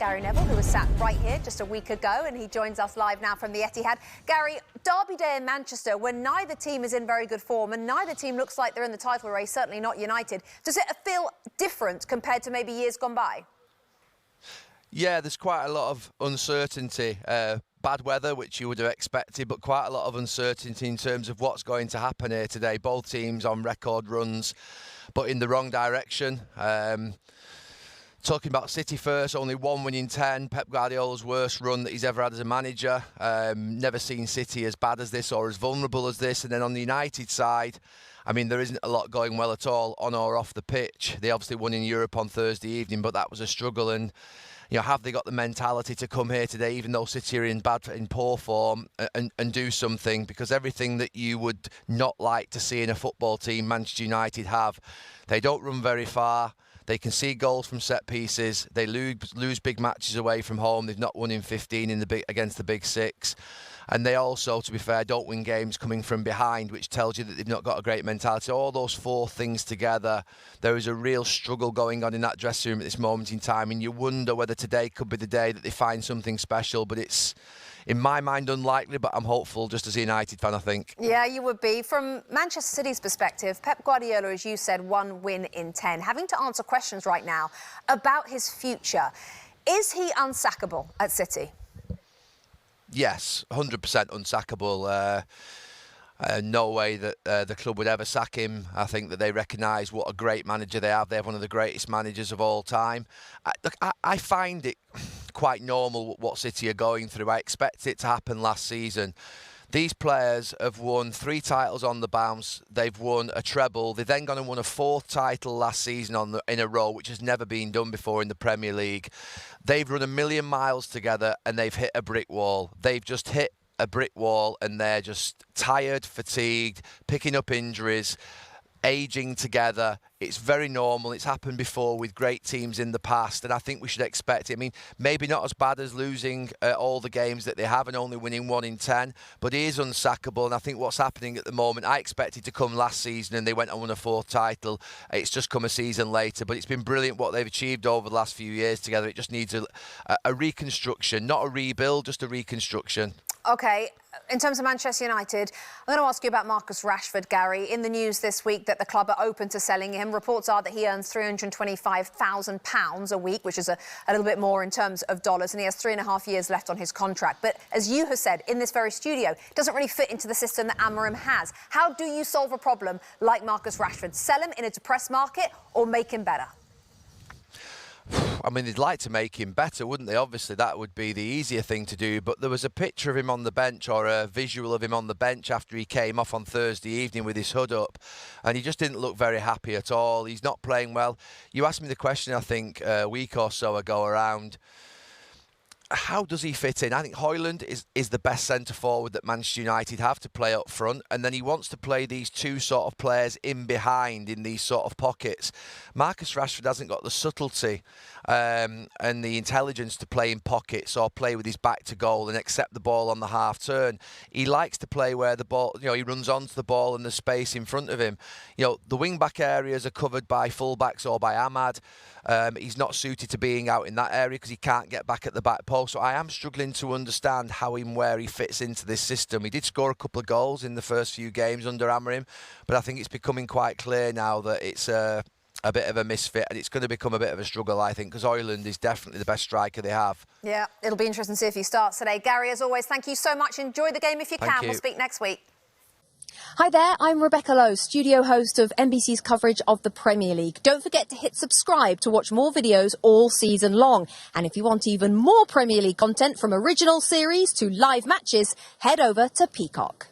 Gary Neville, who was sat right here just a week ago, and he joins us live now from the Etihad. Gary, Derby Day in Manchester, when neither team is in very good form and neither team looks like they're in the title race, certainly not United, does it feel different compared to maybe years gone by? Yeah, there's quite a lot of uncertainty. Bad weather, which you would have expected, but quite a lot of uncertainty in terms of what's going to happen here today. Both teams on record runs, but in the wrong direction. Talking about City first, only one win in 10. Pep Guardiola's worst run that he's ever had as a manager. Never seen City as bad as this or as vulnerable as this. And then on the United side, I mean, there isn't a lot going well at all on or off the pitch. They obviously won in Europe on Thursday evening, but that was a struggle. And you know, have they got the mentality to come here today, even though City are in poor form, and do something? Because everything that you would not like to see in a football team, Manchester United have. They don't run very far. They concede goals from set pieces. They lose big matches away from home. They've not won in 15 against the big six. And they also, to be fair, don't win games coming from behind, which tells you that they've not got a great mentality. All those four things together, there is a real struggle going on in that dressing room at this moment in time. And you wonder whether today could be the day that they find something special. But it's, in my mind, unlikely, but I'm hopeful just as a United fan, I think. Yeah, you would be. From Manchester City's perspective, Pep Guardiola, as you said, 1 win in 10. Having to answer questions right now about his future. Is he unsackable at City? Yes, 100% unsackable. No way that the club would ever sack him. I think that they recognise what a great manager they have. They have one of the greatest managers of all time. Look, I find it quite normal what City are going through. I expect it to happen last season. These players have won 3 titles on the bounce. They've won a treble. They've then gone and won a 4th title last season in a row, which has never been done before in the Premier League. They've run 1,000,000 miles together and they've hit a brick wall. They've just hit a brick wall and they're just tired, fatigued, picking up injuries, aging together. It's very normal. It's happened before with great teams in the past, and I think we should expect it. I mean, maybe not as bad as losing all the games that they have and only winning 1 in 10, but he is unsackable, and I think what's happening at the moment, I expected to come last season and they went and won a 4th title. It's just come a season later, but it's been brilliant what they've achieved over the last few years together. It just needs a reconstruction, not a rebuild, just a reconstruction. OK, in terms of Manchester United, I'm going to ask you about Marcus Rashford, Gary. In the news this week that the club are open to selling him. Reports are that he earns £325,000 a week, which is a little bit more in terms of dollars, and he has 3.5 years left on his contract. But as you have said, in this very studio, it doesn't really fit into the system that Amorim has. How do you solve a problem like Marcus Rashford? Sell him in a depressed market or make him better? I mean, they'd like to make him better, wouldn't they? Obviously, that would be the easier thing to do. But there was a picture of him on the bench, or a visual of him on the bench after he came off on Thursday evening with his hood up. And he just didn't look very happy at all. He's not playing well. You asked me the question, I think, a week or so ago around how does he fit in? I think Højlund is the best centre-forward that Manchester United have to play up front, and then he wants to play these two sort of players in behind in these sort of pockets. Marcus Rashford hasn't got the subtlety and the intelligence to play in pockets or play with his back to goal and accept the ball on the half-turn. He likes to play where the ball, you know, he runs onto the ball and the space in front of him. You know, the wing-back areas are covered by full-backs or by Ahmad. He's not suited to being out in that area because he can't get back at the back post. So I am struggling to understand how and where he fits into this system. He did score a couple of goals in the first few games under Amorim, but I think it's becoming quite clear now that it's a bit of a misfit, and it's going to become a bit of a struggle, I think, because Højlund is definitely the best striker they have. Yeah, it'll be interesting to see if he starts today. Gary, as always, thank you so much. Enjoy the game if you can. We'll speak next week. Hi there, I'm Rebecca Lowe, studio host of NBC's coverage of the Premier League. Don't forget to hit subscribe to watch more videos all season long. And if you want even more Premier League content, from original series to live matches, head over to Peacock.